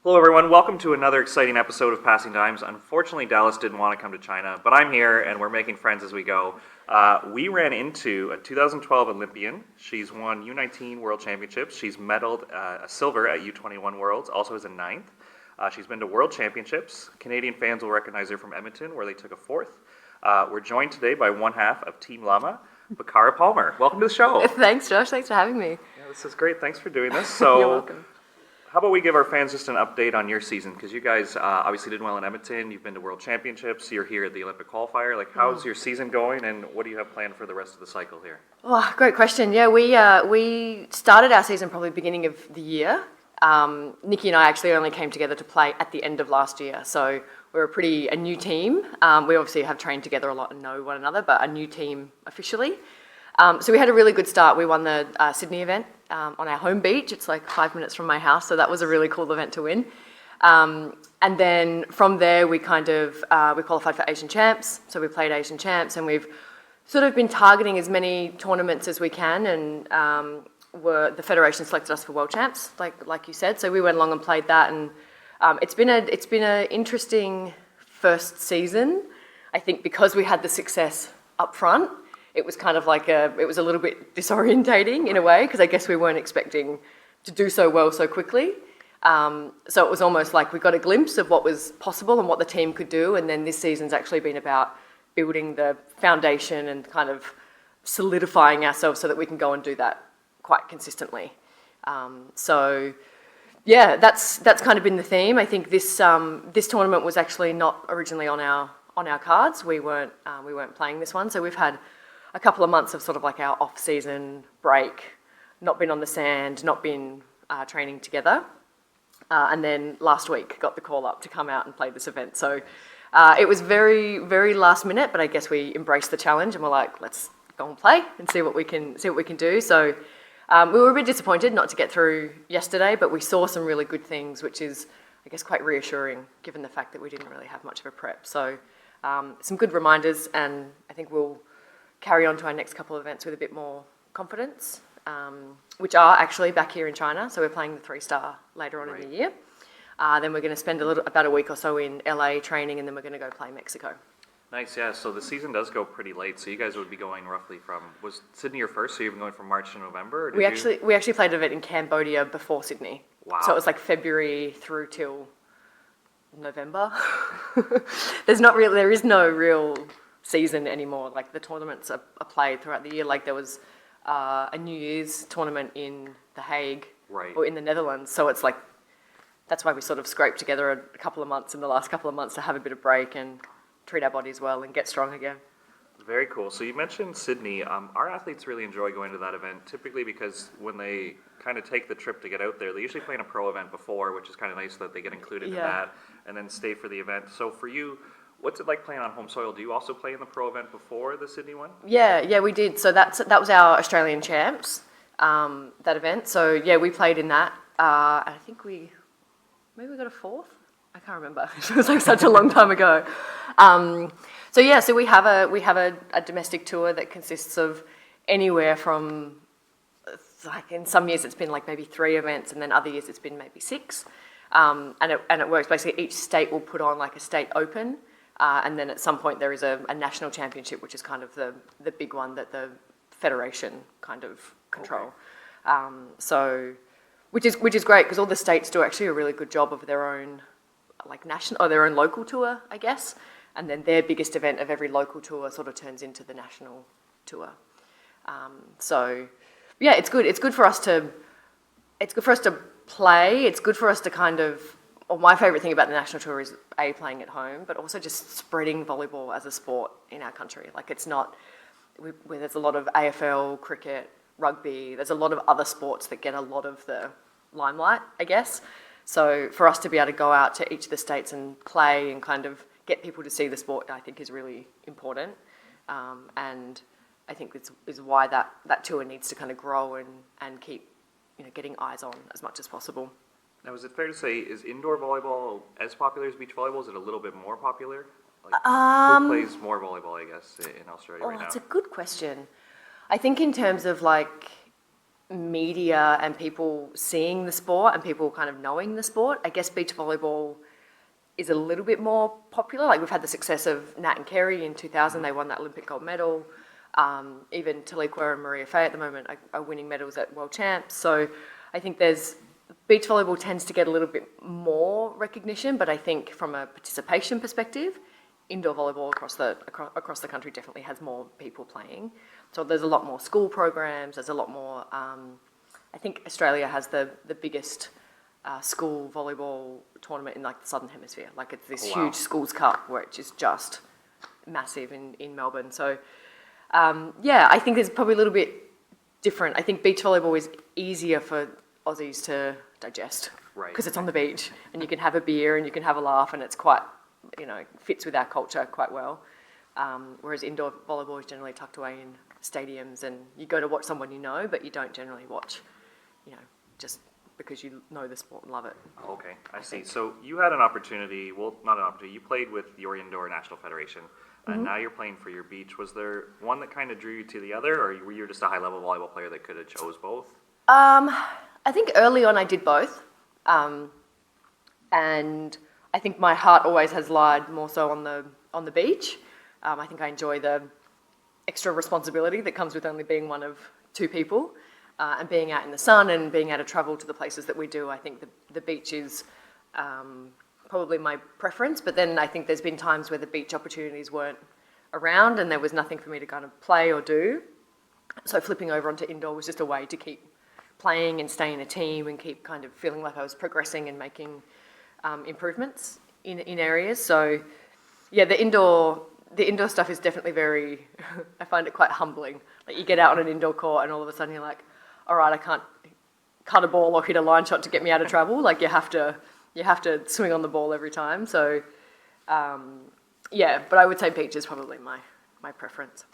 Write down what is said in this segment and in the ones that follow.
Hello everyone, welcome to another exciting episode of Passing Dimes. Unfortunately, Dallas didn't want to come to China, but I'm here and we're making friends as we go. We ran into a 2012 Olympian. She's won U19 World Championships. She's medaled a silver at U21 Worlds, also as a ninth. She's been to World Championships. Canadian fans will recognize her from Edmonton, where they took a fourth. We're joined today by one half of Team Llama Becchara Palmer. Welcome to the show. Thanks, Josh. Thanks for having me. Yeah, this is great. Thanks for doing this. So, you're welcome. How about we give our fans just an update on your season? Because you guys obviously did well in Edmonton. You've been to World Championships. You're here at the Olympic qualifier. How's your season going, and what do you have planned for the rest of the cycle here? Oh, great question. Yeah, we started our season probably beginning of the year. Nikki and I actually only came together to play at the end of last year, so we're a new team. We obviously have trained together a lot and know one another, but a new team officially. So we had a really good start. We won the Sydney event on our home beach. It's like 5 minutes from my house, so that was a really cool event to win. And then from there, we qualified for Asian Champs. So we played Asian Champs, and we've sort of been targeting as many tournaments as we can. And the federation selected us for World Champs, like you said. So we went along and played that, and it's been an interesting first season. I think because we had the success up front, it was kind of it was a little bit disorientating in a way, because I guess we weren't expecting to do so well so quickly. So it was almost like we got a glimpse of what was possible and what the team could do, and then this season's actually been about building the foundation and kind of solidifying ourselves so that we can go and do that quite consistently. So yeah, that's kind of been the theme. I think this tournament was actually not originally on our cards. We weren't playing this one, so we've had a couple of months of sort of like our off-season break, not been on the sand, not been training together. And then last week got the call up to come out and play this event. So it was very, very last minute, but I guess we embraced the challenge and we're like, let's go and play and see what we can do. So we were a bit disappointed not to get through yesterday, but we saw some really good things, which is, I guess, quite reassuring given the fact that we didn't really have much of a prep. So some good reminders, and I think we'll carry on to our next couple of events with a bit more confidence, which are actually back here in China. So we're playing the 3-star later on in the year. Then we're going to spend about a week or so in LA training, and then we're going to go play Mexico. Nice, yeah. So the season does go pretty late. So you guys would be going roughly was Sydney your first? So you've been going from March to November? Or we actually played an event in Cambodia before Sydney. Wow. So it was like February through till November. There is no real season anymore. Like the tournaments are played throughout the year. Like there was a New Year's tournament in The Hague, right, or in the Netherlands. So it's like, that's why we sort of scraped together a couple of months in the last couple of months to have a bit of break and treat our bodies well and get strong again. Very cool. So you mentioned Sydney. Our athletes really enjoy going to that event, typically because when they kind of take the trip to get out there, they usually play in a pro event before, which is kind of nice that they get included in that, and then stay for the event. So for you, what's it like playing on home soil? Do you also play in the pro event before the Sydney one? Yeah, we did. So that was our Australian Champs, that event. So yeah, we played in that. I think maybe we got a fourth. I can't remember. It was like such a long time ago. So we have a domestic tour that consists of anywhere from, like in some years it's been like maybe 3 events, and then other years it's been maybe 6. And it works basically, each state will put on like a state open. And then at some point there is a national championship, which is kind of the big one that the federation kind of control. Okay. Which is great, because all the states do actually a really good job of their own like national, or their own local tour, I guess. And then their biggest event of every local tour sort of turns into the national tour. So yeah, it's good. It's good for us to play. It's good for us to kind of, well, my favourite thing about the national tour is playing at home, but also just spreading volleyball as a sport in our country. Like it's not, where there's a lot of AFL, cricket, rugby, there's a lot of other sports that get a lot of the limelight, I guess. So for us to be able to go out to each of the states and play and kind of get people to see the sport, I think is really important. And I think this is why that tour needs to kind of grow and keep, getting eyes on as much as possible. Now, is it fair to say, is indoor volleyball as popular as beach volleyball? Is it a little bit more popular? Who plays more volleyball, I guess, in Australia right now? Oh, that's a good question. I think in terms of like media and people seeing the sport and people kind of knowing the sport. I guess beach volleyball is a little bit more popular. Like we've had the success of Nat and Kerry in 2000, they won that Olympic gold medal. Even Taliqua and Maria Fay at the moment are winning medals at World Champs. So I think beach volleyball tends to get a little bit more recognition, but I think from a participation perspective, indoor volleyball across the country definitely has more people playing. So there's a lot more school programs, there's a lot more, I think Australia has the biggest school volleyball tournament in like the Southern Hemisphere. Like it's this huge schools cup, which is just massive in Melbourne. So I think there's probably a little bit different. I think beach volleyball is easier for Aussies to digest. Right. Because it's on the beach and you can have a beer and you can have a laugh and it's quite, fits with our culture quite well. Whereas indoor volleyball is generally tucked away in stadiums and you go to watch someone but you don't generally watch, just because you know the sport and love it. Okay, I see. So you had an opportunity, well, not an opportunity, you played with your indoor national federation, and now you're playing for your beach. Was there one that kind of drew you to the other, or were you just a high-level volleyball player that could have chose both? I think early on I did both. And I think my heart always has lied more so on the beach. I think I enjoy the extra responsibility that comes with only being one of two people. And being out in the sun and being able to travel to the places that we do, I think the beach is probably my preference. But then I think there's been times where the beach opportunities weren't around and there was nothing for me to kind of play or do. So flipping over onto indoor was just a way to keep playing and stay in a team and keep kind of feeling like I was progressing and making improvements in areas. So yeah, the indoor stuff is definitely very, I find it quite humbling. Like you get out on an indoor court and all of a sudden you're like, all right, I can't cut a ball or hit a line shot to get me out of trouble. Like you have to swing on the ball every time. So but I would say beach is probably my preference.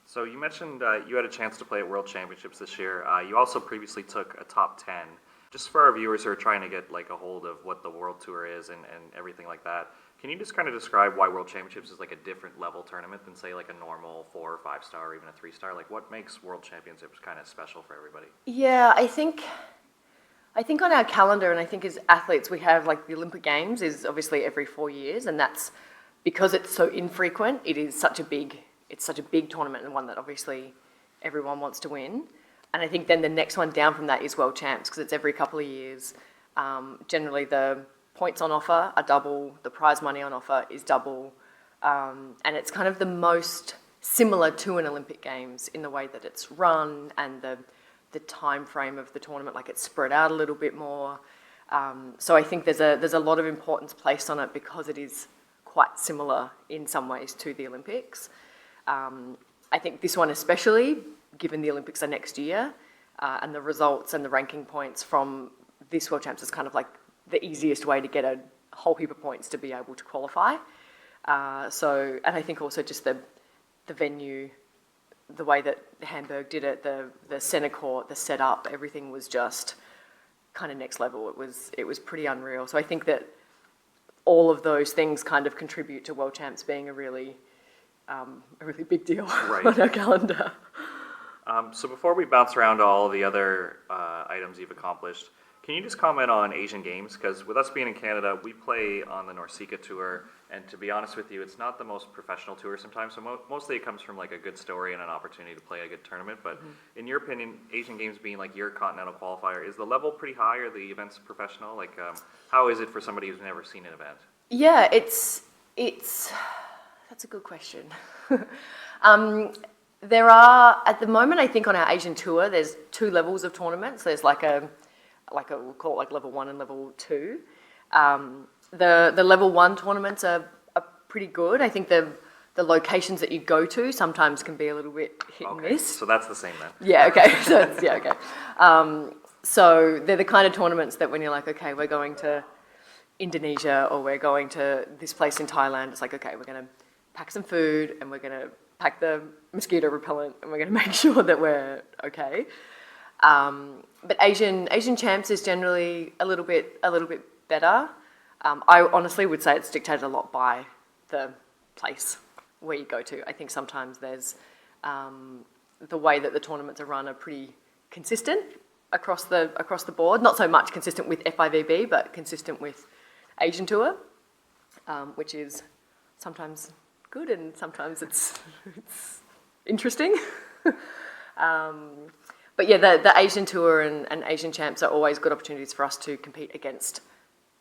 So you mentioned you had a chance to play at World Championships this year. You also previously took a top 10. Just for our viewers who are trying to get like a hold of what the World Tour is and everything like that, can you just kind of describe why World Championships is like a different level tournament than say like a normal 4 or 5 star or even a 3 star? Like what makes World Championships kind of special for everybody? Yeah, I think on our calendar, and I think as athletes we have like the Olympic Games is obviously every 4 years, and that's because it's so infrequent. It's such a big tournament and one that obviously everyone wants to win. And I think then the next one down from that is World Champs because it's every couple of years. Generally the points on offer are double, the prize money on offer is double, and it's kind of the most similar to an Olympic Games in the way that it's run and the time frame of the tournament, like it's spread out a little bit more. So I think there's a lot of importance placed on it because it is quite similar in some ways to the Olympics. I think this one especially, given the Olympics are next year, and the results and the ranking points from this World Champs is kind of like the easiest way to get a whole heap of points to be able to qualify. And I think also just the venue, the way that Hamburg did it, the centre court, the setup, everything was just kind of next level. It was pretty unreal. So I think that all of those things kind of contribute to World Champs being a really big deal on our calendar. So before we bounce around all the other items you've accomplished, can you just comment on Asian Games? Because with us being in Canada, we play on the Norsika Tour, and to be honest with you, it's not the most professional tour sometimes, so mostly it comes from like a good story and an opportunity to play a good tournament. But in your opinion, Asian Games being like your continental qualifier, is the level pretty high? Are the events professional? Like, how is it for somebody who's never seen an event? Yeah, it's that's a good question. There are, at the moment, I think on our Asian tour, there's 2 levels of tournaments. There's we'll call it like level 1 and level 2. The level 1 tournaments are pretty good. I think the locations that you go to sometimes can be a little bit hit and miss. So that's the same then. Yeah, okay. So they're the kind of tournaments that when you're like, okay, we're going to Indonesia or we're going to this place in Thailand, it's like, okay, we're going to pack some food and we're going to pack the mosquito repellent and we're going to make sure that we're okay. But Asian Champs is generally a little bit better. I honestly would say it's dictated a lot by the place where you go to. I think sometimes there's the way that the tournaments are run are pretty consistent across the board. Not so much consistent with FIVB, but consistent with Asian Tour, which is sometimes good and sometimes it's interesting. But yeah, the Asian Tour and Asian Champs are always good opportunities for us to compete against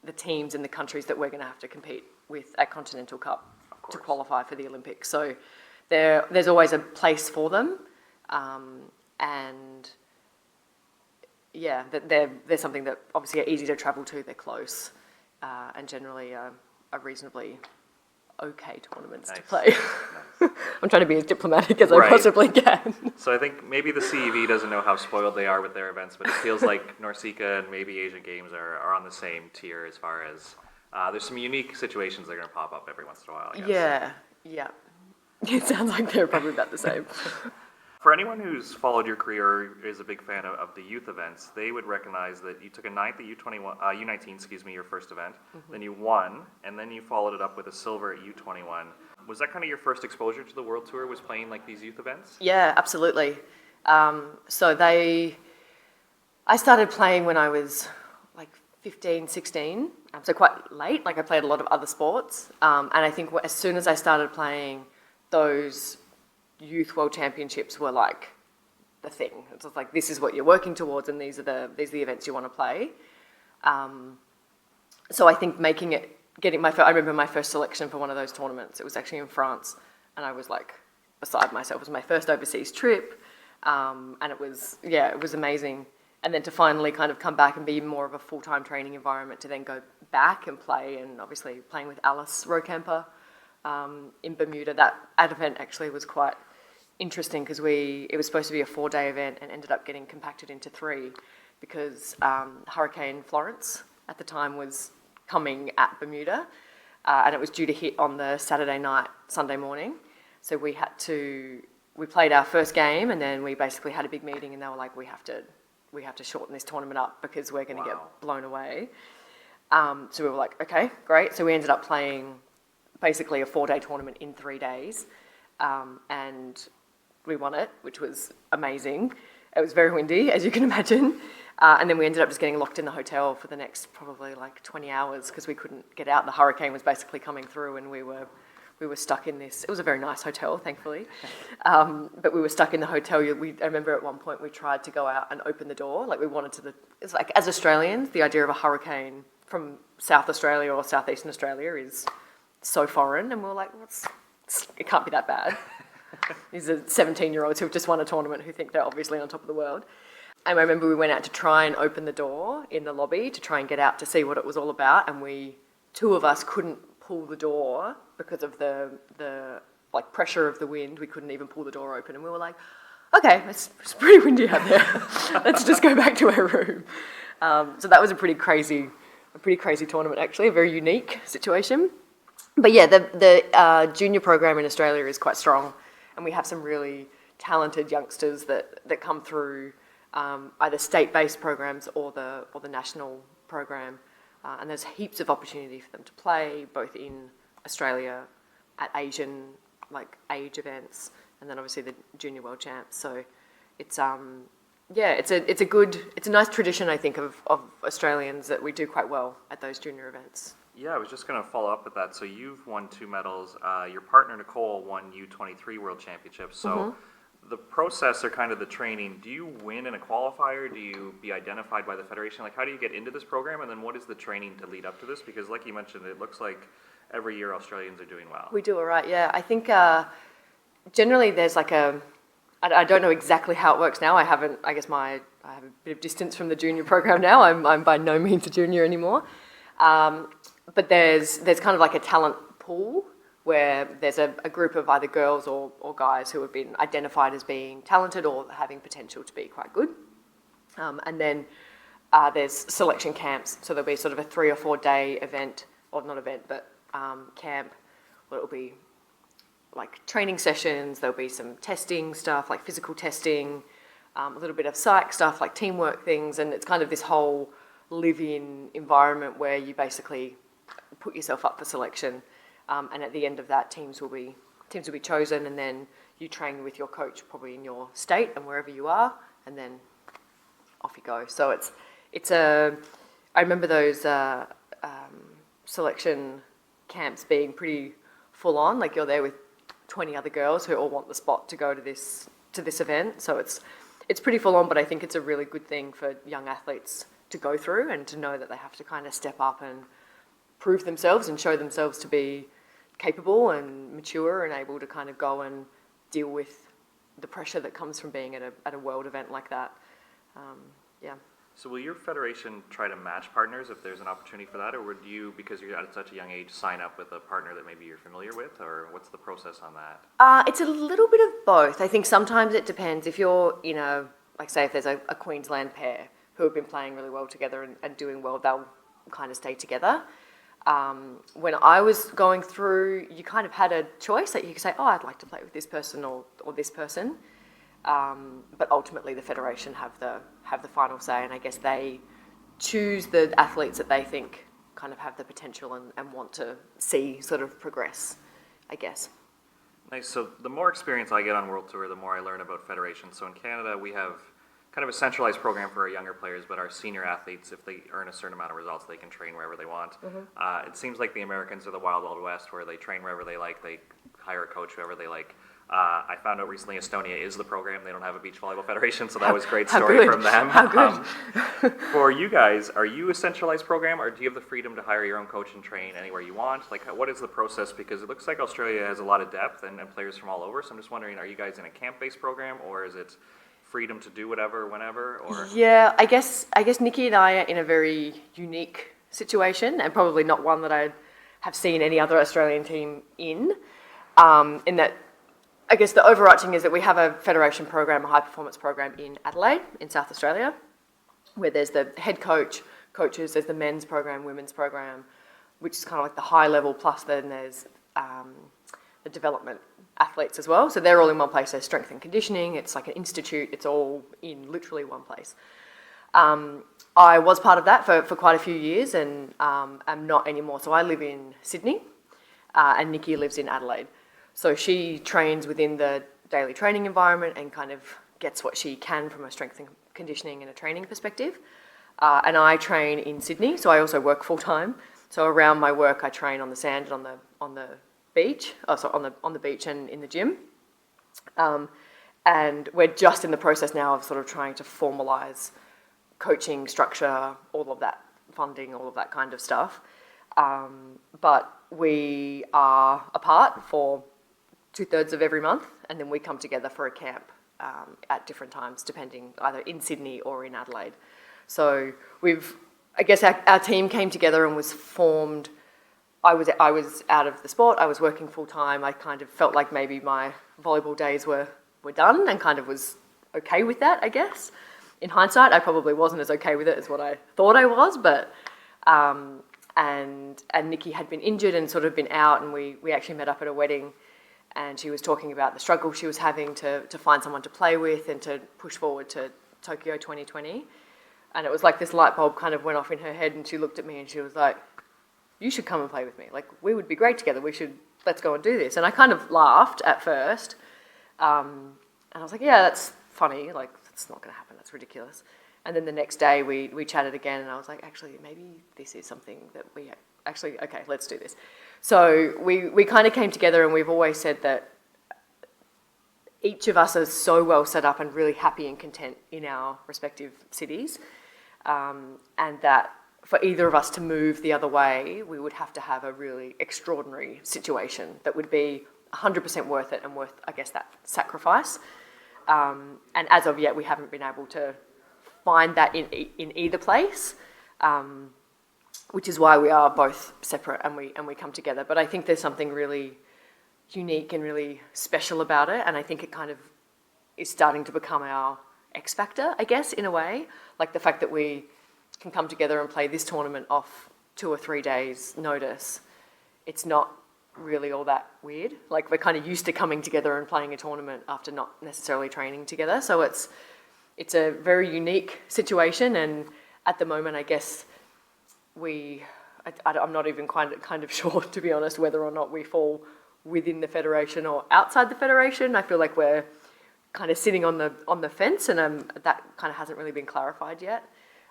the teams in the countries that we're going to have to compete with at Continental Cup to qualify for the Olympics. So there's always a place for them, and yeah, they're something that obviously are easy to travel to. They're close, and generally are reasonably okay tournaments to play. Nice. I'm trying to be as diplomatic as I possibly can. So I think maybe the CEV doesn't know how spoiled they are with their events, but it feels like Norseca and maybe Asian Games are on the same tier as far as there's some unique situations that are going to pop up every once in a while, I guess. Yeah. It sounds like they're probably about the same. For anyone who's followed your career or is a big fan of the youth events, they would recognize that you took a ninth at U19, your first event, then you won, and then you followed it up with a silver at U21. Was that kind of your first exposure to the World Tour, was playing like these youth events? Yeah, absolutely. So I started playing when I was like 15, 16, so quite late. Like I played a lot of other sports, and I think as soon as I started playing, those Youth World Championships were like the thing. It's just like, this is what you're working towards, and these are the events you want to play. So I think I remember my first selection for one of those tournaments. It was actually in France, and I was like beside myself. It was my first overseas trip, and it was amazing. And then to finally kind of come back and be more of a full-time training environment, to then go back and play, and obviously playing with Alice Rocamper in Bermuda. That event actually was quite interesting because it was supposed to be a 4-day event and ended up getting compacted into 3 because Hurricane Florence at the time was coming at Bermuda, and it was due to hit on the Saturday night, Sunday morning. So we played our first game, and then we basically had a big meeting, and they were like, we have to shorten this tournament up because we're going to get blown away. So we were like, okay, great. So we ended up playing basically a 4-day tournament in 3 days, and we won it, which was amazing. It was very windy, as you can imagine, and then we ended up just getting locked in the hotel for the next probably like 20 hours because we couldn't get out. The hurricane was basically coming through, and we were stuck in this. It was a very nice hotel, thankfully, but we were stuck in the hotel. I remember at one point we tried to go out and open the door, like we wanted to. It's like, as Australians, the idea of a hurricane from South Australia or Southeastern Australia is so foreign, and we were like, it can't be that bad. These are 17-year-olds who've just won a tournament who think they're obviously on top of the world. And I remember we went out to try and open the door in the lobby to try and get out to see what it was all about, and two of us couldn't pull the door because of the like pressure of the wind. We couldn't even pull the door open, and we were like, okay, it's pretty windy out there. Let's just go back to our room. So that was a pretty crazy tournament, actually, a very unique situation. But yeah, the junior program in Australia is quite strong, and we have some really talented youngsters that come through either state-based programs or the national program, and there's heaps of opportunity for them to play both in Australia at Asian age events, and then obviously the Junior World Champs. So it's it's a nice tradition, I think, of Australians that we do quite well at those junior events. Yeah, I was just going to follow up with that. So you've won 2 medals. Your partner, Nicole, won U23 World Championships. So the process or kind of the training, do you win in a qualifier? Do you be identified by the federation? Like, how do you get into this program? And then what is the training to lead up to this? Because like you mentioned, it looks like every year Australians are doing well. We do all right, yeah. I think generally there's like I don't know exactly how it works now. I have a bit of distance from the junior program now. I'm by no means a junior anymore. But there's kind of like a talent pool where there's a group of either girls or guys who have been identified as being talented or having potential to be quite good. And then there's selection camps. So there'll be sort of a 3 or 4 day event, or not event, but camp, where it'll be like training sessions. There'll be some testing stuff, like physical testing, a little bit of psych stuff, like teamwork things. And it's kind of this whole live-in environment where you basically put yourself up for selection, and at the end of that, teams will be chosen, and then you train with your coach probably in your state and wherever you are, and then off you go. So I remember those selection camps being pretty full on. Like you're there with 20 other girls who all want the spot to go to this event. So it's pretty full on, but I think it's a really good thing for young athletes to go through and to know that they have to kind of step up and prove themselves and show themselves to be capable and mature and able to kind of go and deal with the pressure that comes from being at a world event like that. Yeah. So will your federation try to match partners if there's an opportunity for that, or would you, because you're at such a young age, sign up with a partner that maybe you're familiar with, or what's the process on that? It's a little bit of both. I think sometimes it depends. If you're, like say if there's a Queensland pair who have been playing really well together and doing well, they'll kind of stay together. When I was going through, you kind of had a choice that you could say, oh, I'd like to play with this person or this person. But ultimately the federation have the final say, and I guess they choose the athletes that they think kind of have the potential and want to see sort of progress, I guess. Nice. So the more experience I get on World Tour, the more I learn about federations. So in Canada, we have kind of a centralized program for our younger players, but our senior athletes, if they earn a certain amount of results, they can train wherever they want. It seems like the Americans are the wild, wild west, where they train wherever they like, they hire a coach whoever they like. I found out recently Estonia is the program. They don't have a beach volleyball federation, so that was a great story from them. How good. For you guys, are you a centralized program, or do you have the freedom to hire your own coach and train anywhere you want? Like, what is the process? Because it looks like Australia has a lot of depth and players from all over, so I'm just wondering, are you guys in a camp-based program, or is it freedom to do whatever, whenever? Or Yeah, I guess Nikki and I are in a very unique situation, and probably not one that I have seen any other Australian team in that I guess the overarching is that we have a federation program, a high performance program in Adelaide, in South Australia, where there's the head coaches, there's the men's program, women's program, which is kind of like the high level, plus then there's the development athletes as well. So they're all in one place. There's strength and conditioning, it's like an institute, it's all in literally one place. I was part of that for quite a few years and am not anymore. So I live in Sydney and Nikki lives in Adelaide. So she trains within the daily training environment and kind of gets what she can from a strength and conditioning and a training perspective. And I train in Sydney, so I also work full time. So around my work, I train on the sand and on the beach, on the beach and in the gym. And we're just in the process now of sort of trying to formalise coaching structure, all of that funding, all of that kind of stuff. But we are apart for 2/3 of every month, and then we come together for a camp at different times, depending either in Sydney or in Adelaide. So I guess our team came together and was formed. I was out of the sport. I was working full time. I kind of felt like maybe my volleyball days were done, and kind of was okay with that, I guess. In hindsight, I probably wasn't as okay with it as what I thought I was, but and Nikki had been injured and sort of been out, and we actually met up at a wedding. And she was talking about the struggle she was having to find someone to play with and to push forward to Tokyo 2020. And it was like this light bulb kind of went off in her head, and she looked at me and she was like, you should come and play with me. Like, we would be great together. Let's go and do this. And I kind of laughed at first. And I was like, yeah, that's funny. Like, that's not going to happen. That's ridiculous. And then the next day we chatted again, and I was like, actually, maybe this is something that okay, let's do this. So we kind of came together, and we've always said that each of us are so well set up and really happy and content in our respective cities, and that for either of us to move the other way, we would have to have a really extraordinary situation that would be 100% worth it and worth, I guess, that sacrifice. And as of yet, we haven't been able to find that in either place. Which is why we are both separate and we come together. But I think there's something really unique and really special about it, and I think it kind of is starting to become our X factor, I guess, in a way. Like the fact that we can come together and play this tournament off 2 or 3 days' notice, it's not really all that weird. Like, we're kind of used to coming together and playing a tournament after not necessarily training together. So it's a very unique situation, and at the moment, I guess, I'm not even kind of sure, to be honest, whether or not we fall within the federation or outside the federation. I feel like we're kind of sitting on the fence, and that kind of hasn't really been clarified yet.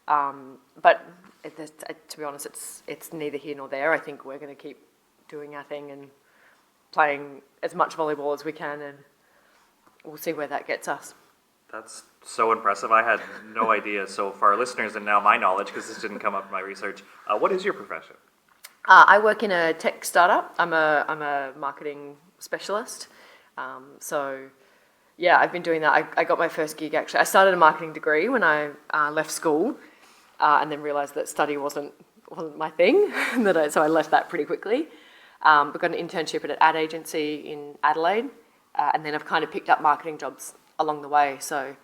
But to be honest, it's neither here nor there. I think we're going to keep doing our thing and playing as much volleyball as we can, and we'll see where that gets us. That's so impressive. I had no idea. So for our listeners, and now my knowledge, because this didn't come up in my research, what is your profession? I work in a tech startup. I'm a marketing specialist. So yeah, I've been doing that. I got my first gig actually. I started a marketing degree when I left school, and then realised that study wasn't my thing, so I left that pretty quickly. But got an internship at an ad agency in Adelaide, and then I've kind of picked up marketing jobs along the way. So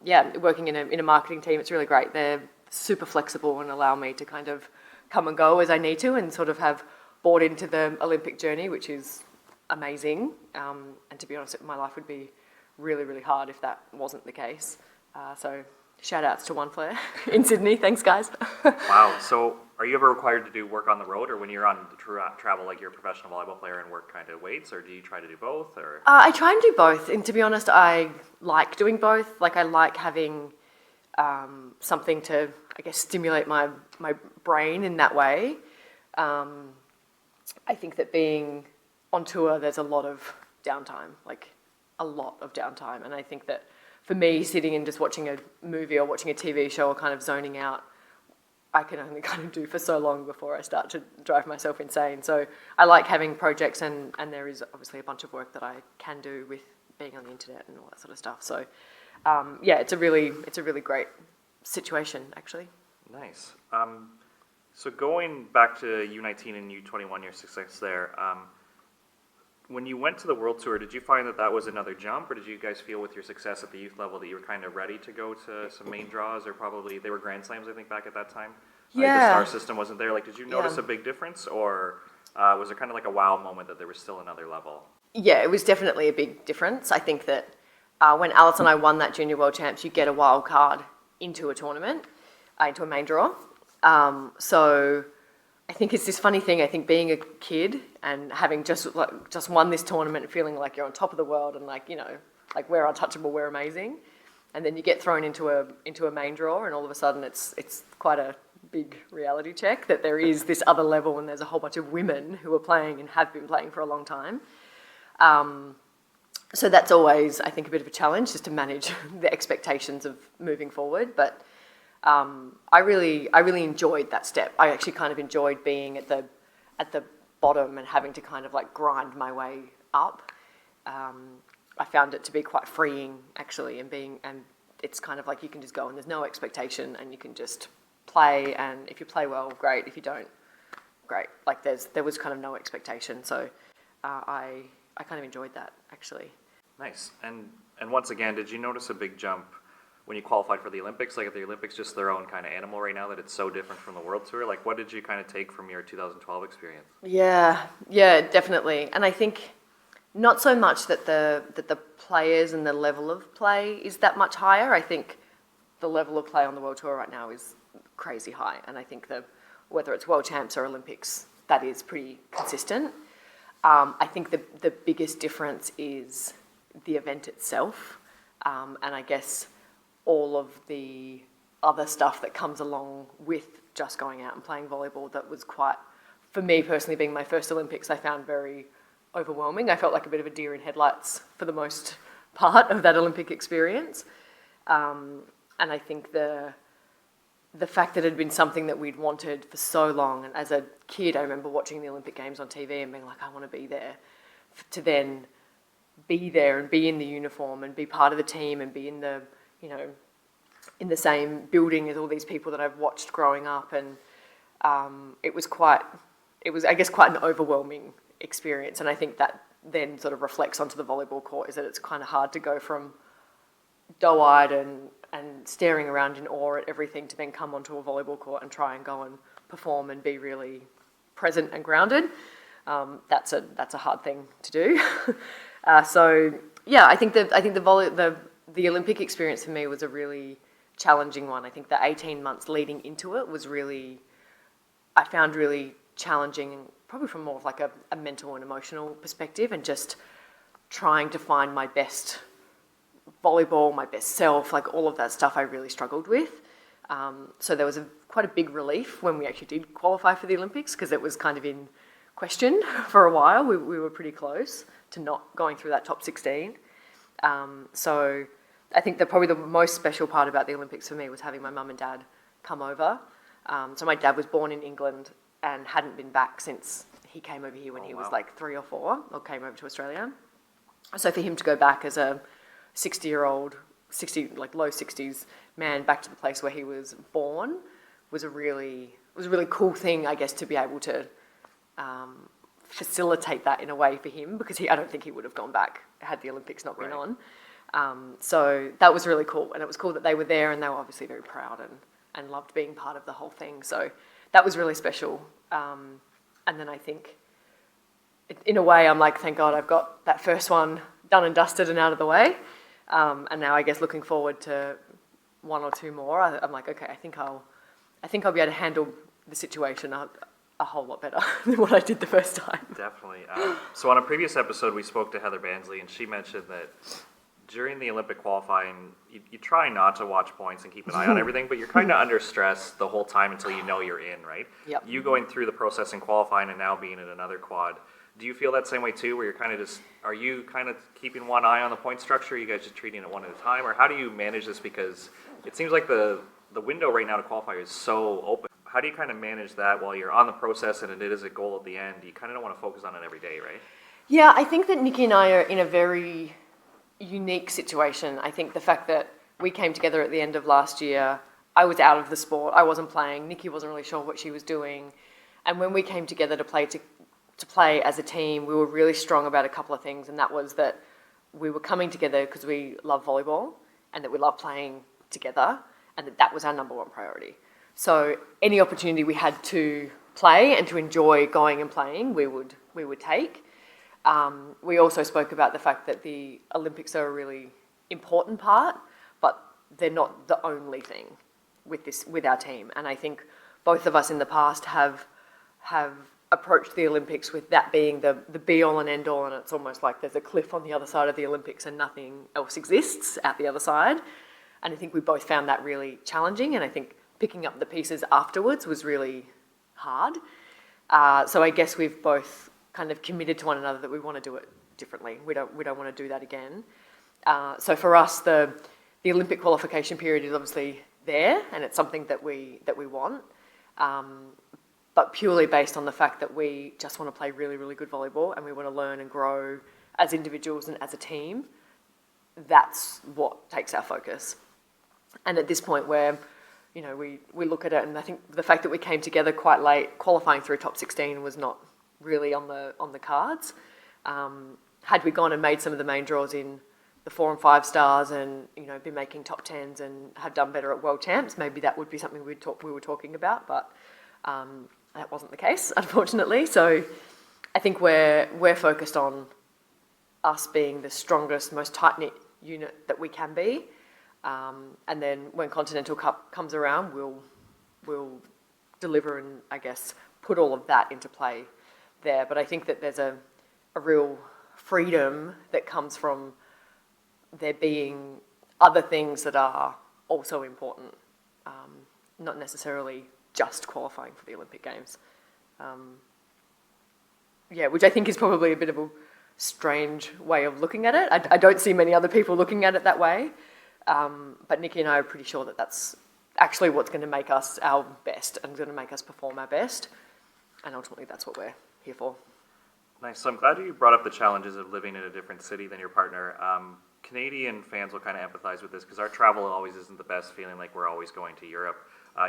yeah, working in a marketing team, it's really great. They're super flexible and allow me to kind of come and go as I need to, and sort of have bought into the Olympic journey, which is amazing. And to be honest, my life would be really, really hard if that wasn't the case. So shout outs to One Flare in Sydney. Thanks, guys. Wow. So are you ever required to do work on the road, or when you're on travel, like you're a professional volleyball player and work kind of weights, or do you try to do both? Or I try and do both. And to be honest, I like doing both. Like I like having something to, I guess, stimulate my brain in that way. I think that being on tour, there's a lot of downtime, like a lot of downtime. And I think that for me, sitting and just watching a movie or watching a TV show or kind of zoning out, I can only kind of do for so long before I start to drive myself insane. So I like having projects, and there is obviously a bunch of work that I can do with being on the internet and all that sort of stuff. So yeah, it's a really great situation, actually. Nice. So going back to U19 and U21, your success there, when you went to the World Tour, did you find that was another jump, or did you guys feel with your success at the youth level that you were kind of ready to go to some main draws, or probably they were Grand Slams, I think, back at that time? Yeah. The star system wasn't there. Like, did you notice a big difference, or was there kind of like a wow moment that there was still another level? Yeah, it was definitely a big difference. I think that when Alice and I won that Junior World Champs, you get a wild card into a tournament, into a main draw. So I think it's this funny thing. I think being a kid and having just won this tournament and feeling like you're on top of the world and like, you know, like we're untouchable, we're amazing. And then you get thrown into a main draw, and all of a sudden it's quite a big reality check that there is this other level, and there's a whole bunch of women who are playing and have been playing for a long time. So that's always, I think, a bit of a challenge, just to manage the expectations of moving forward. But I really enjoyed that step. I actually kind of enjoyed being at the bottom and having to kind of like grind my way up. I found it to be quite freeing, actually, and it's kind of like you can just go and there's no expectation, and you can just play, and if you play well, great. If you don't, great. Like there was kind of no expectation, so I kind of enjoyed that, actually. Nice. And once again, did you notice a big jump when you qualified for the Olympics? Like, at the Olympics, just their own kind of animal right now, that it's so different from the World Tour. Like, what did you kind of take from your 2012 experience? Yeah, definitely. And I think not so much that the players and the level of play is that much higher. I think the level of play on the World Tour right now is crazy high, and I think whether it's World Champs or Olympics, that is pretty consistent. I think the biggest difference is the event itself, and I guess all of the other stuff that comes along with just going out and playing volleyball. That was quite, for me personally, being my first Olympics, I found very overwhelming. I felt like a bit of a deer in headlights for the most part of that Olympic experience. And I think the fact that it had been something that we'd wanted for so long, and as a kid I remember watching the Olympic Games on TV and being like, I want to be there, to then be there and be in the uniform and be part of the team and be in the, you know, in the same building as all these people that I've watched growing up, and it was I guess quite an overwhelming experience. And I think that then sort of reflects onto the volleyball court, is that it's kind of hard to go from doe-eyed and staring around in awe at everything to then come onto a volleyball court and try and go and perform and be really present and grounded. That's a hard thing to do. So yeah, I think the Olympic experience for me was a really challenging one. I think the 18 months leading into it was I found really challenging, probably from more of like a mental and emotional perspective, and just trying to find my best volleyball, my best self, like all of that stuff I really struggled with. So there was quite a big relief when we actually did qualify for the Olympics, because it was kind of in question for a while. We were pretty close to not going through that top 16. So I think that probably the most special part about the Olympics for me was having my mum and dad come over. So my dad was born in England and hadn't been back since he came over here when he was like 3 or 4, or came over to Australia. So for him to go back as a 60-year-old, like low 60s man back to the place where he was born was a really cool thing, I guess, to be able to facilitate that in a way for him, because I don't think he would have gone back had the Olympics not been on. So that was really cool, and it was cool that they were there, and they were obviously very proud and loved being part of the whole thing. So that was really special. And then I think, in a way, I'm like, thank God I've got that first one done and dusted and out of the way. And now I guess looking forward to 1 or 2 more, I'm like, okay, I think I'll be able to handle the situation a whole lot better than what I did the first time. Definitely. So on a previous episode, we spoke to Heather Bansley, and she mentioned that during the Olympic qualifying, you try not to watch points and keep an eye on everything, but you're kind of under stress the whole time until you know you're in, right? Yep. You going through the process in qualifying and now being in another quad, do you feel that same way too, where you're kind of are you kind of keeping one eye on the point structure? Are you guys just treating it one at a time? Or how do you manage this? Because it seems like the window right now to qualify is so open. How do you kind of manage that while you're on the process and it is a goal at the end? You kind of don't want to focus on it every day, right? Yeah, I think that Nikki and I are in a very unique situation. I think the fact that we came together at the end of last year, I was out of the sport, I wasn't playing, Nikki wasn't really sure what she was doing. And when we came together to play as a team, we were really strong about a couple of things, and that was that we were coming together because we love volleyball and that we love playing together, and that was our number one priority. So any opportunity we had to play and to enjoy going and playing, we would take. We also spoke about the fact that the Olympics are a really important part, but they're not the only thing with our team. And I think both of us in the past have approached the Olympics with that being the be-all and end-all, and it's almost like there's a cliff on the other side of the Olympics and nothing else exists at the other side. And I think we both found that really challenging, and I think picking up the pieces afterwards was really hard. So I guess we've both kind of committed to one another that we want to do it differently. We don't want to do that again. So for us, the Olympic qualification period is obviously there, and it's something that we want. But purely based on the fact that we just want to play really, really good volleyball, and we want to learn and grow as individuals and as a team. That's what takes our focus. And at this point where, we look at it, and I think the fact that we came together quite late, qualifying through top 16 was not really on the cards. Had we gone and made some of the main draws in the 4 and 5 stars, and been making top 10s and have done better at World Champs, maybe that would be something we were talking about, but that wasn't the case, unfortunately. So I think we're focused on us being the strongest, most tight-knit unit that we can be. And then when Continental Cup comes around, we'll deliver and, I guess, put all of that into play there. But I think that there's a real freedom that comes from there being other things that are also important, not necessarily just qualifying for the Olympic Games. Which I think is probably a bit of a strange way of looking at it. I don't see many other people looking at it that way. But Nikki and I are pretty sure that that's actually what's going to make us our best and going to make us perform our best. And ultimately, that's what we're here for. Nice. So I'm glad you brought up the challenges of living in a different city than your partner. Canadian fans will kind of empathize with this because our travel always isn't the best, feeling like we're always going to Europe.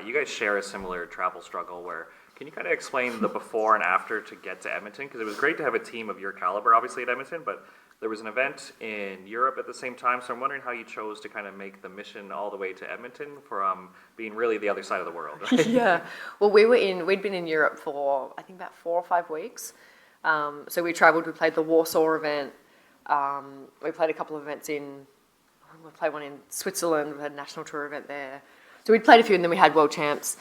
You guys share a similar travel struggle can you kind of explain the before and after to get to Edmonton? Because it was great to have a team of your caliber, obviously, at Edmonton, but there was an event in Europe at the same time, so I'm wondering how you chose to kind of make the mission all the way to Edmonton from being really the other side of the world. Yeah. Well, we'd been in Europe for, I think, about 4 or 5 weeks. So we travelled, we played the Warsaw event, we played a couple of events we played one in Switzerland, we had a national tour event there. So we'd played a few, and then we had World Champs.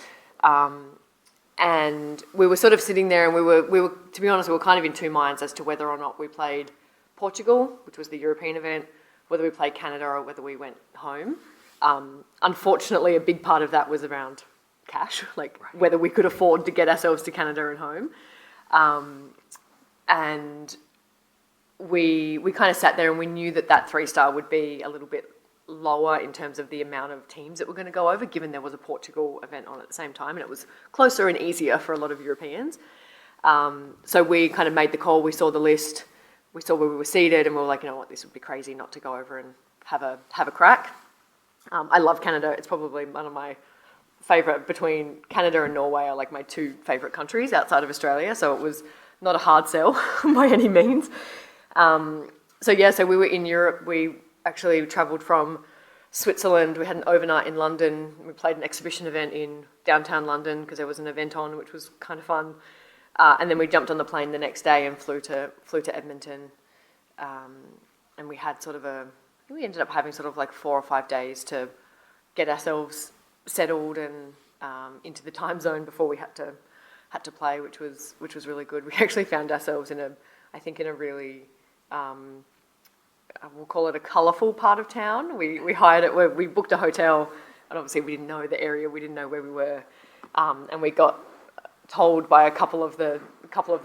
And we were sort of sitting there, and we were, to be honest, we were kind of in two minds as to whether or not we played Portugal, which was the European event, whether we played Canada or whether we went home. Unfortunately, a big part of that was around cash, like whether we could afford to get ourselves to Canada and home. And we kind of sat there and we knew that 3-star would be a little bit lower in terms of the amount of teams that were going to go over, given there was a Portugal event on at the same time, and it was closer and easier for a lot of Europeans. So we kind of made the call. We saw the list, we saw where we were seated, and we were like, you know what, this would be crazy not to go over and have a crack. I love Canada. It's probably one of my favourite, between Canada and Norway are like my 2 favourite countries outside of Australia, so it was not a hard sell by any means. So we were in Europe. We actually travelled from Switzerland. We had an overnight in London. We played an exhibition event in downtown London because there was an event on, which was kind of fun. And then we jumped on the plane the next day and flew to Edmonton. And we had we ended up having sort of like 4 or 5 days to get ourselves settled and into the time zone before we had to play, which was really good. We actually found ourselves in a really we'll call it a colourful part of town. We hired it where we booked a hotel, and obviously we didn't know the area, we didn't know where we were, and we got told by a couple of the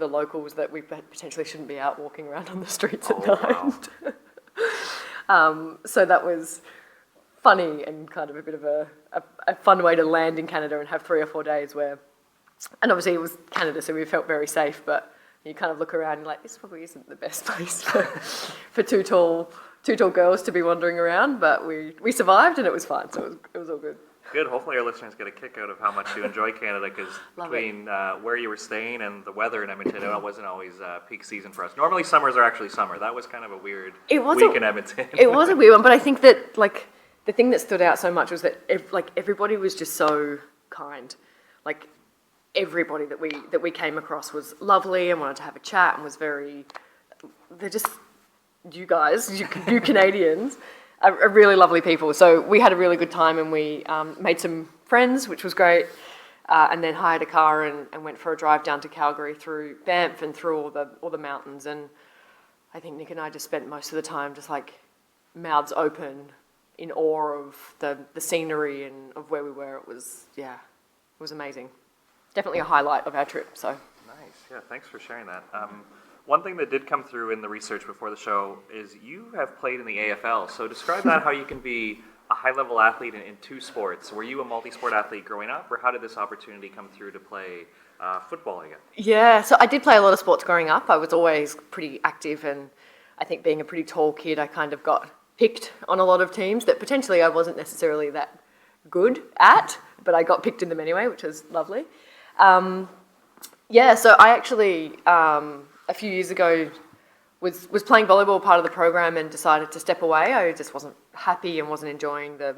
locals that we potentially shouldn't be out walking around on the streets at night. Wow. So that was funny and kind of a bit of a fun way to land in Canada and have 3 or 4 days where, and obviously it was Canada, so we felt very safe, but you kind of look around and you're like, this probably isn't the best place for two tall girls to be wandering around, but we survived and it was fine, so it was all good. Good. Hopefully our listeners get a kick out of how much you enjoy Canada, because between where you were staying and the weather in Edmonton, it wasn't always peak season for us. Normally summers are actually summer. That was kind of a weird week in Edmonton. It was a weird one, but I think that like the thing that stood out so much was that everybody was just so kind. Like everybody that we came across was lovely and wanted to have a chat and was they're just, you guys, you Canadians, are really lovely people. So we had a really good time and we made some friends, which was great, and then hired a car and went for a drive down to Calgary through Banff and through all the mountains. And I think Nick and I just spent most of the time just like mouths open in awe of the scenery and of where we were. It was amazing. Definitely a highlight of our trip. So nice. Yeah, thanks for sharing that. One thing that did come through in the research before the show is you have played in the AFL. So describe that, how you can be a high-level athlete in 2 sports. Were you a multi-sport athlete growing up, or how did this opportunity come through to play football again? Yeah, so I did play a lot of sports growing up. I was always pretty active, and I think being a pretty tall kid, I kind of got picked on a lot of teams that potentially I wasn't necessarily that good at, but I got picked in them anyway, which was lovely. So I actually, a few years ago, was playing volleyball part of the program and decided to step away. I just wasn't happy and wasn't enjoying the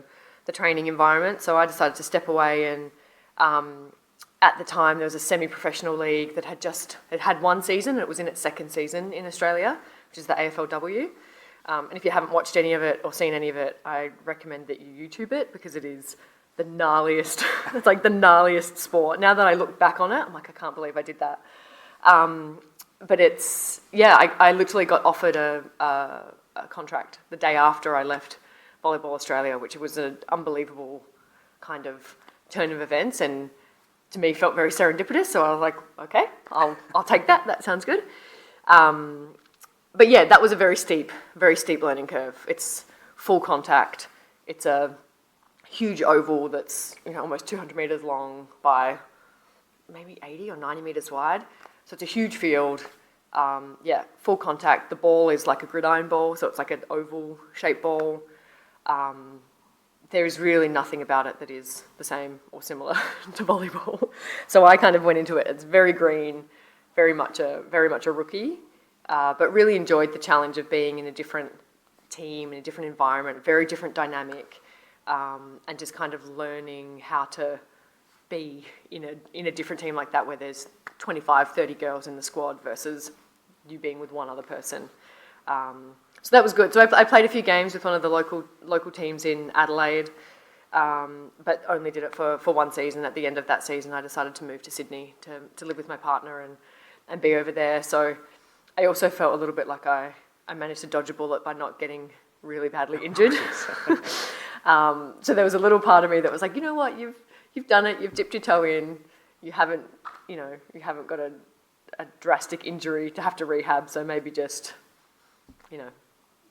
training environment, so I decided to step away. And at the time, there was a semi-professional league that had 1 season, and it was in its 2nd season in Australia, which is the AFLW. And if you haven't watched any of it or seen any of it, I recommend that you YouTube it, because it is the gnarliest, it's like the gnarliest sport. Now that I look back on it, I'm like, I can't believe I did that. But I literally got offered a contract the day after I left Volleyball Australia, which was an unbelievable kind of turn of events, and to me felt very serendipitous. So I was like, okay, I'll take that. That sounds good. But yeah, that was a very steep learning curve. It's full contact. It's a huge oval that's almost 200 metres long by maybe 80 or 90 metres wide. So it's a huge field. Full contact. The ball is like a gridiron ball, so it's like an oval-shaped ball. There is really nothing about it that is the same or similar to volleyball. So I kind of went into it. It's very green, very much a rookie, but really enjoyed the challenge of being in a different team, in a different environment, very different dynamic, and just kind of learning how to be in a different team like that, where there's 25, 30 girls in the squad versus you being with one other person. So that was good. So I played a few games with one of the local teams in Adelaide, but only did it for 1 season. At the end of that season, I decided to move to Sydney to live with my partner and be over there. So I also felt a little bit like I managed to dodge a bullet by not getting really badly injured. So there was a little part of me that was like, you know what, you've done it, you've dipped your toe in, you haven't got a drastic injury to have to rehab, so maybe just,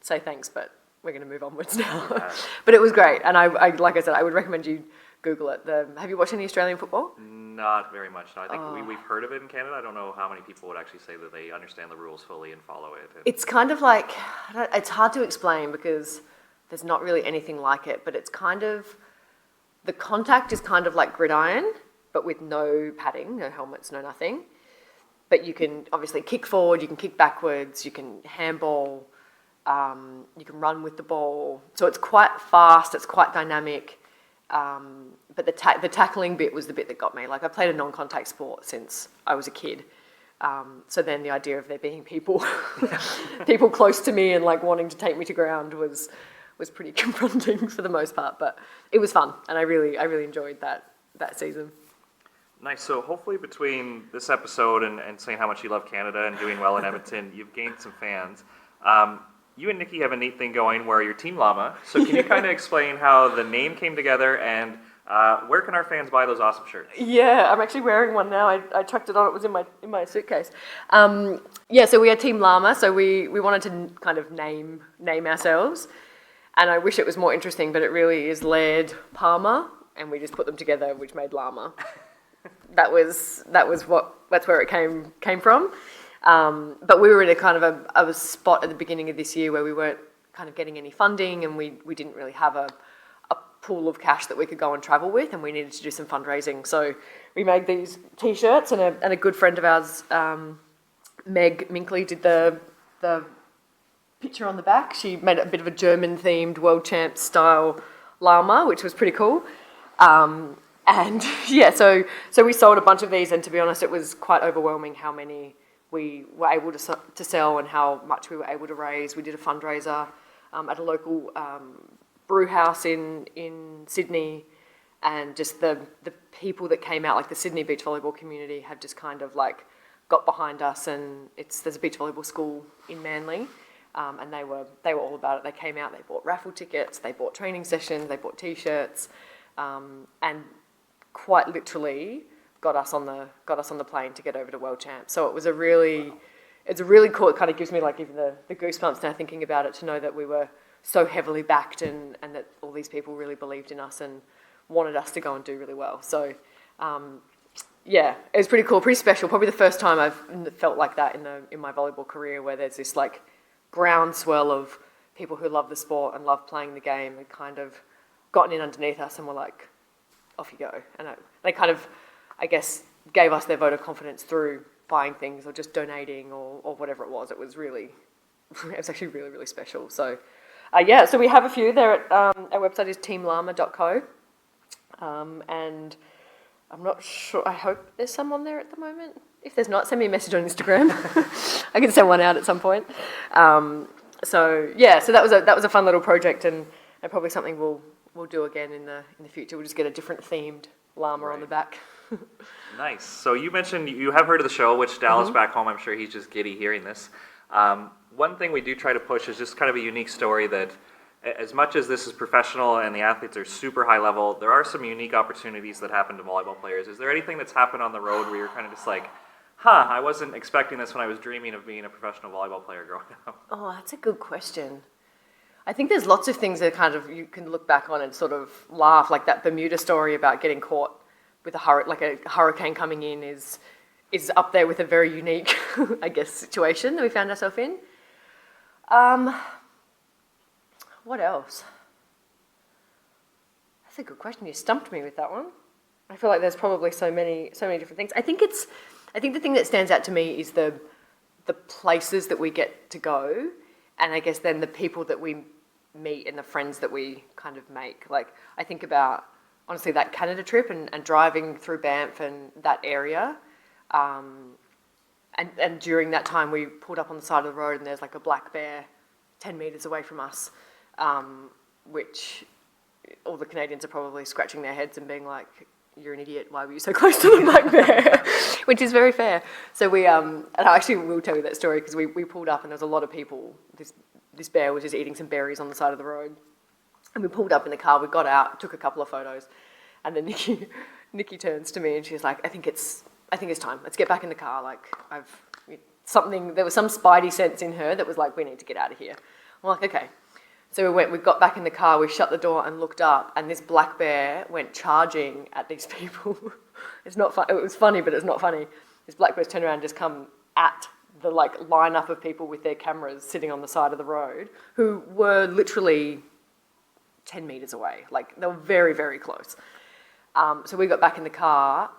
say thanks, but we're going to move onwards now. Yeah. But it was great, and I like I said, I would recommend you Google it. Have you watched any Australian football? Not very much. No. I think we've heard of it in Canada. I don't know how many people would actually say that they understand the rules fully and follow it. It's kind of like, it's hard to explain because there's not really anything like it, but it's kind of, the contact is kind of like gridiron, but with no padding, no helmets, no nothing. But you can obviously kick forward, you can kick backwards, you can handball, you can run with the ball. So it's quite fast, it's quite dynamic. But the tackling bit was the bit that got me. Like, I played a non-contact sport since I was a kid. So then the idea of there being people close to me and like wanting to take me to ground was pretty confronting for the most part. But it was fun, and I really enjoyed that season. Nice. So hopefully between this episode and saying how much you love Canada and doing well in Edmonton, you've gained some fans. You and Nikki have a neat thing going where you're Team Llama. So can you kind of explain how the name came together and where can our fans buy those awesome shirts? Yeah, I'm actually wearing one now. I chucked it on. It was in my suitcase. So we are Team Llama. So we wanted to kind of name ourselves, and I wish it was more interesting, but it really is Laird Palmer, and we just put them together, which made Llama. That's where it came from. But we were in a kind of a spot at the beginning of this year where we weren't kind of getting any funding, and we didn't really have a pool of cash that we could go and travel with, and we needed to do some fundraising. So we made these T-shirts, and a good friend of ours, Meg Minkley, did the picture on the back. She made a bit of a German-themed world champ style llama, which was pretty cool. And yeah, so we sold a bunch of these, and to be honest, it was quite overwhelming how many we were able to sell and how much we were able to raise. We did a fundraiser at a local brew house in Sydney, and just the people that came out, like the Sydney beach volleyball community, have just kind of like got behind us. And there's a beach volleyball school in Manly, and they were all about it. They came out, they bought raffle tickets, they bought training sessions, they bought T-shirts, and quite literally got us on the plane to get over to World Champs. So it's a really cool. It kind of gives me like even the goosebumps now thinking about it, to know that we were so heavily backed and that all these people really believed in us and wanted us to go and do really well. So it was pretty cool, pretty special. Probably the first time I've felt like that in my volleyball career, where there's this like groundswell of people who love the sport and love playing the game and kind of gotten in underneath us and were like, off you go. And they kind of, I guess, gave us their vote of confidence through buying things or just donating or whatever it was. It was actually really, really special. So, so we have a few there at, our website is teamllama.co. And I'm not sure, I hope there's some on there at the moment. If there's not, send me a message on Instagram. I can send one out at some point. So that was a fun little project, and probably something we'll do again in the future. We'll just get a different themed llama on the back. Nice. So you mentioned you have heard of the show, which Dallas back home, I'm sure he's just giddy hearing this. One thing we do try to push is just kind of a unique story that, as much as this is professional and the athletes are super high level, there are some unique opportunities that happen to volleyball players. Is there anything that's happened on the road where you're kind of just like, I wasn't expecting this when I was dreaming of being a professional volleyball player growing up? Oh, that's a good question. I think there's lots of things that kind of you can look back on and sort of laugh, like that Bermuda story about getting caught with a hurricane coming in is up there with a very unique, I guess, situation that we found ourselves in. What else? That's a good question. You stumped me with that one. I feel like there's probably so many different things. I think the thing that stands out to me is the places that we get to go, and I guess then the people that we meet and the friends that we kind of make. Like, I think about, honestly, that Canada trip and driving through Banff and that area. And during that time, we pulled up on the side of the road and there's like a black bear 10 metres away from us, which all the Canadians are probably scratching their heads and being like, you're an idiot, why were you so close to the black bear? Which is very fair. So we, and I actually will tell you that story because we pulled up and there was a lot of people, this this bear was just eating some berries on the side of the road. And we pulled up in the car, we got out, took a couple of photos, and then Nikki turns to me and she's like, I think it's time. Let's get back in the car. Like, there was some spidey sense in her that was like, we need to get out of here. I'm like, okay. So we got back in the car, we shut the door and looked up, and this black bear went charging at these people. It's not fun. It was funny, but it's not funny. This black bear's turned around and just come at the like lineup of people with their cameras sitting on the side of the road, who were literally 10 meters away. Like, they were very, very close. So we got back in the car.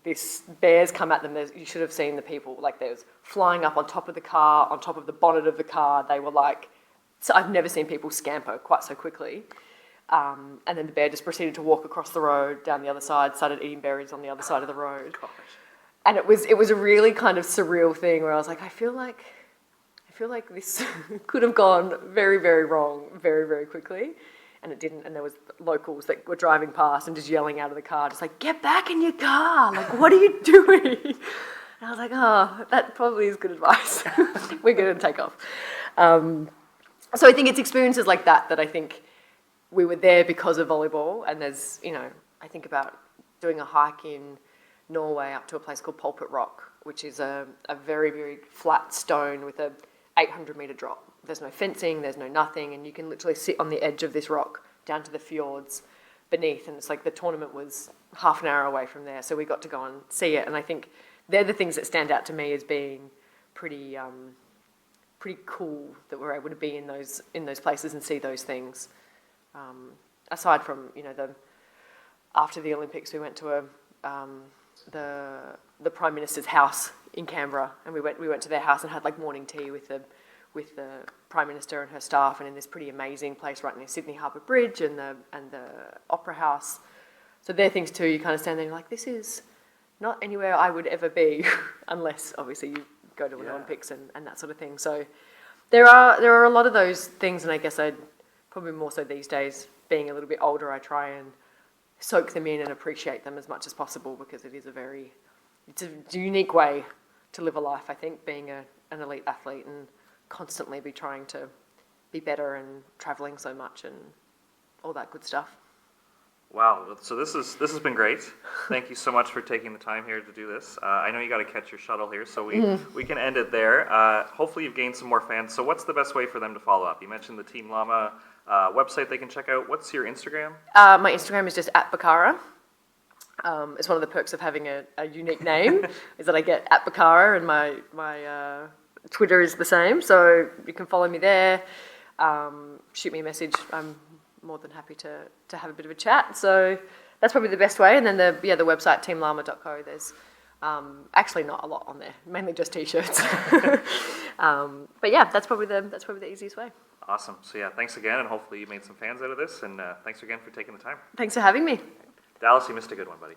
This bear's come at them. You should have seen the people. Like, there was flying up on top of the car, on top of the bonnet of the car. They were like, so I've never seen people scamper quite so quickly. And then the bear just proceeded to walk across the road down the other side, started eating berries on the other side of the road. Gosh. And it was a really kind of surreal thing where I was like, I feel like this could have gone very, very wrong very, very quickly. And it didn't. And there was locals that were driving past and just yelling out of the car, just like, get back in your car. Like, what are you doing? And I was like, oh, that probably is good advice. We're going to take off. So I think it's experiences like that I think we were there because of volleyball. And there's, I think about doing a hike in Norway up to a place called Pulpit Rock, which is a very, very flat stone with a 800-metre drop. There's no fencing, there's no nothing, and you can literally sit on the edge of this rock down to the fjords beneath, and it's like the tournament was half an hour away from there, so we got to go and see it, and I think they're the things that stand out to me as being pretty cool that we're able to be in those places and see those things. Aside from, after the Olympics, we went to the Prime Minister's house in Canberra, and we went to their house and had like morning tea with the Prime Minister and her staff, and in this pretty amazing place right near Sydney Harbour Bridge and the Opera House. So they're things too. You kind of stand there and you're like, this is not anywhere I would ever be, unless obviously you go to an Olympics and that sort of thing. So there are a lot of those things, and I guess I'd probably more so these days, being a little bit older, I try and soak them in and appreciate them as much as possible, because it's a unique way to live a life, I think, being an elite athlete and constantly be trying to be better and travelling so much and all that good stuff. Wow, so this has been great. Thank you so much for taking the time here to do this. I know you got to catch your shuttle here, so we can end it there. Hopefully you've gained some more fans. So what's the best way for them to follow up? You mentioned the Team Llama website they can check out. What's your Instagram? My Instagram is just @Becchara. It's one of the perks of having a unique name is that I get @Becchara, and my Twitter is the same, so you can follow me there. Shoot me a message. I'm more than happy to have a bit of a chat. So that's probably the best way. And then the website teamllama.co. There's actually not a lot on there, mainly just t-shirts. But yeah, that's probably the easiest way. Awesome. So yeah, thanks again, and hopefully you made some fans out of this. And thanks again for taking the time. Thanks for having me. Dallas, you missed a good one, buddy.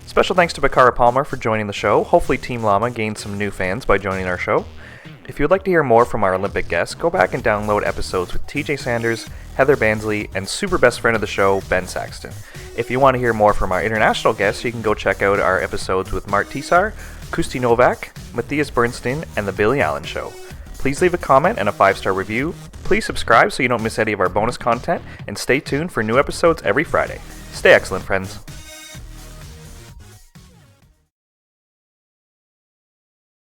Special thanks to Becchara Palmer for joining the show. Hopefully Team Llama gained some new fans by joining our show. If you would like to hear more from our Olympic guests, go back and download episodes with TJ Sanders, Heather Bansley, and super best friend of the show, Ben Saxton. If you want to hear more from our international guests, you can go check out our episodes with Mart Tiisaar, Kusti Nolvak, Mathias Berntsen, and The Billy Allen Show. Please leave a comment and a 5-star review. Please subscribe so you don't miss any of our bonus content, and stay tuned for new episodes every Friday. Stay excellent, friends.